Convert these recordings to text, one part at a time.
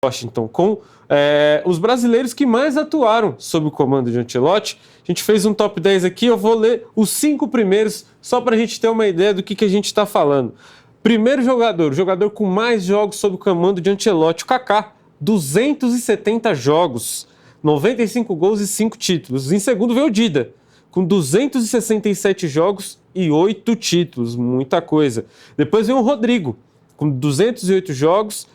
Washington, com os brasileiros que mais atuaram sob o comando de Ancelotti. A gente fez um top 10 aqui, eu vou ler os 5 primeiros, só para a gente ter uma ideia do que a gente está falando. Primeiro jogador, o jogador com mais jogos sob o comando de Ancelotti, o Kaká, 270 jogos, 95 gols e 5 títulos. Em segundo veio o Dida, com 267 jogos e 8 títulos, muita coisa. Depois veio o Rodrigo, com 208 jogos,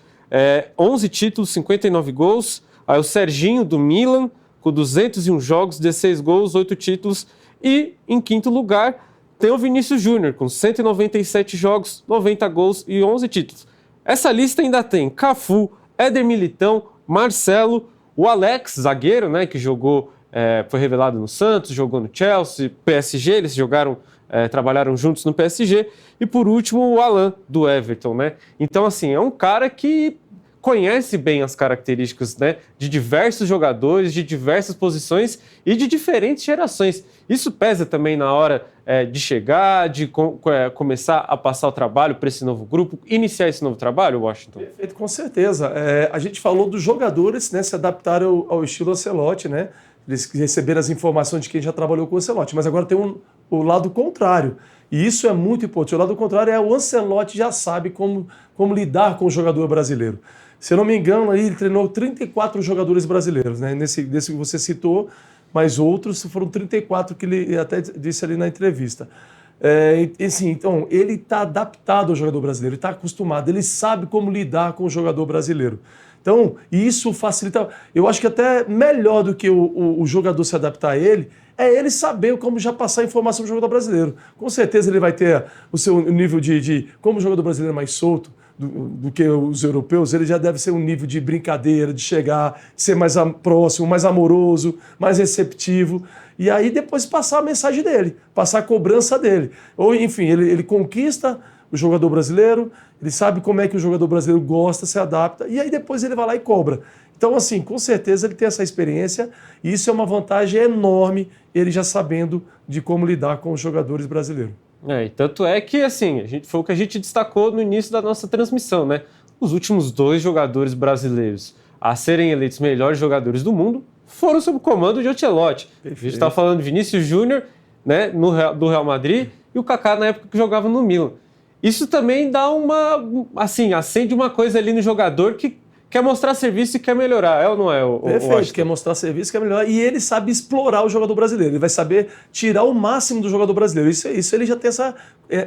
11 títulos, 59 gols. Aí o Serginho, do Milan, com 201 jogos, 16 gols, 8 títulos. E, em quinto lugar, tem o Vinícius Júnior, com 197 jogos, 90 gols e 11 títulos. Essa lista ainda tem Cafu, Éder Militão, Marcelo, o Alex, zagueiro, né, que jogou, foi revelado no Santos, jogou no Chelsea, PSG, eles trabalharam juntos no PSG. E, por último, o Alan, do Everton, né? Então, assim, é um cara que conhece bem as características, né, de diversos jogadores, de diversas posições e de diferentes gerações. Isso pesa também na hora de chegar, de começar a passar o trabalho para esse novo grupo, iniciar esse novo trabalho, Washington? Perfeito, com certeza. A gente falou dos jogadores, né, se adaptaram ao estilo Ancelotti, né? Eles receberam as informações de quem já trabalhou com o Ancelotti, mas agora tem o lado contrário. E isso é muito importante. O lado contrário é o Ancelotti já sabe como lidar com o jogador brasileiro. Se eu não me engano, aí ele treinou 34 jogadores brasileiros, né? Desse que você citou, mas outros foram 34 que ele até disse ali na entrevista. Assim, então, ele está adaptado ao jogador brasileiro, ele está acostumado, ele sabe como lidar com o jogador brasileiro. Então, isso facilita. Eu acho que até melhor do que o jogador se adaptar a ele, é ele saber como já passar a informação do jogador brasileiro. Com certeza ele vai ter o seu nível de como o jogador brasileiro é mais solto do que os europeus, ele já deve ser um nível de brincadeira, de chegar, de ser mais próximo, mais amoroso, mais receptivo. E aí depois passar a mensagem dele, passar a cobrança dele. Ou, enfim, ele conquista o jogador brasileiro, ele sabe como é que o jogador brasileiro gosta, se adapta, e aí depois ele vai lá e cobra. Então, assim, com certeza ele tem essa experiência, e isso é uma vantagem enorme, ele já sabendo de como lidar com os jogadores brasileiros. E tanto é que, assim, foi o que a gente destacou no início da nossa transmissão, né? Os últimos 2 jogadores brasileiros a serem eleitos melhores jogadores do mundo foram sob o comando de Ancelotti. Perfeito. A gente está falando de Vinícius Júnior, né, do Real Madrid, e o Kaká na época que jogava no Milan. Isso também dá acende uma coisa ali no jogador que quer mostrar serviço e quer melhorar, ou não é? Perfeito, quer mostrar serviço, quer melhorar, e ele sabe explorar o jogador brasileiro, ele vai saber tirar o máximo do jogador brasileiro. Isso ele já tem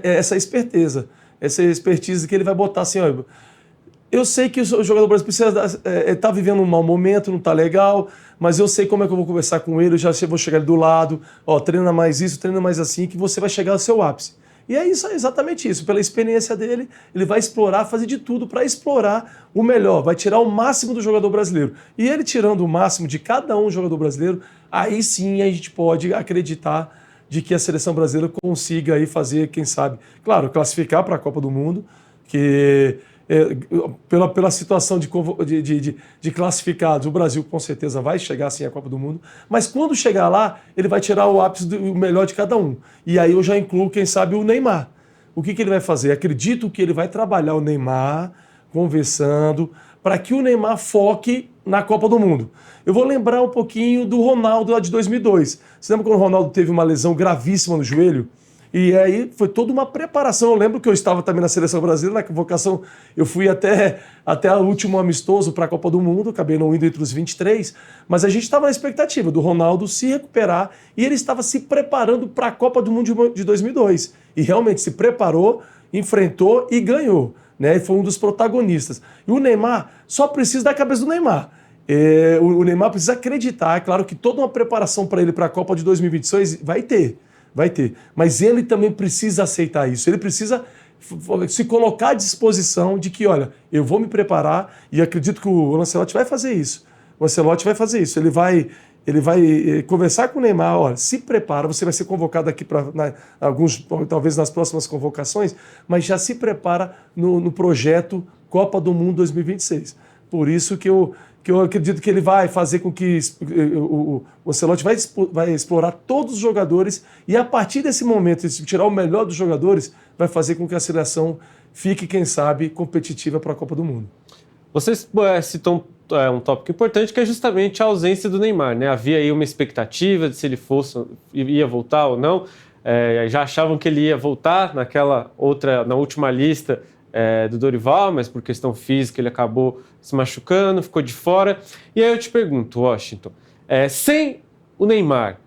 essa esperteza, essa expertise que ele vai botar assim, ó, eu sei que o jogador brasileiro precisa tá vivendo um mau momento, não tá legal, mas eu sei como é que eu vou conversar com ele, eu já vou chegar ali do lado, ó, treina mais isso, treina mais assim, que você vai chegar ao seu ápice. E é exatamente isso. Pela experiência dele, ele vai explorar, fazer de tudo para explorar o melhor, vai tirar o máximo do jogador brasileiro. E ele tirando o máximo de cada um jogador brasileiro, aí sim a gente pode acreditar de que a seleção brasileira consiga aí fazer, quem sabe, claro, classificar para a Copa do Mundo, que pela situação de classificados, o Brasil com certeza vai chegar sim à Copa do Mundo, mas quando chegar lá, ele vai tirar o ápice do melhor de cada um. E aí eu já incluo, quem sabe, o Neymar. O que ele vai fazer? Acredito que ele vai trabalhar o Neymar, conversando, para que o Neymar foque na Copa do Mundo. Eu vou lembrar um pouquinho do Ronaldo lá de 2002. Você lembra quando o Ronaldo teve uma lesão gravíssima no joelho? E aí foi toda uma preparação. Eu lembro que eu estava também na seleção brasileira, na convocação, eu fui até o último amistoso para a Copa do Mundo, acabei não indo entre os 23, mas a gente estava na expectativa do Ronaldo se recuperar e ele estava se preparando para a Copa do Mundo de 2002. E realmente se preparou, enfrentou e ganhou, né? E foi um dos protagonistas. E o Neymar só precisa da cabeça do Neymar. O Neymar precisa acreditar, é claro que toda uma preparação para ele para a Copa de 2026 vai ter. Mas ele também precisa aceitar isso, ele precisa se colocar à disposição de que, olha, eu vou me preparar e acredito que o Ancelotti vai fazer isso. O Ancelotti vai fazer isso, ele vai conversar com o Neymar, olha, se prepara, você vai ser convocado aqui para talvez nas próximas convocações, mas já se prepara no projeto Copa do Mundo 2026. Por isso que eu acredito que ele vai fazer com que o Ancelotti vai explorar todos os jogadores e a partir desse momento, tirar o melhor dos jogadores, vai fazer com que a seleção fique, quem sabe, competitiva para a Copa do Mundo. Vocês citam um tópico importante que é justamente a ausência do Neymar, né? Havia aí uma expectativa de se ele ia voltar ou não. Já achavam que ele ia voltar na última lista do Dorival, mas por questão física ele acabou se machucando, ficou de fora. E aí eu te pergunto, Washington, sem o Neymar,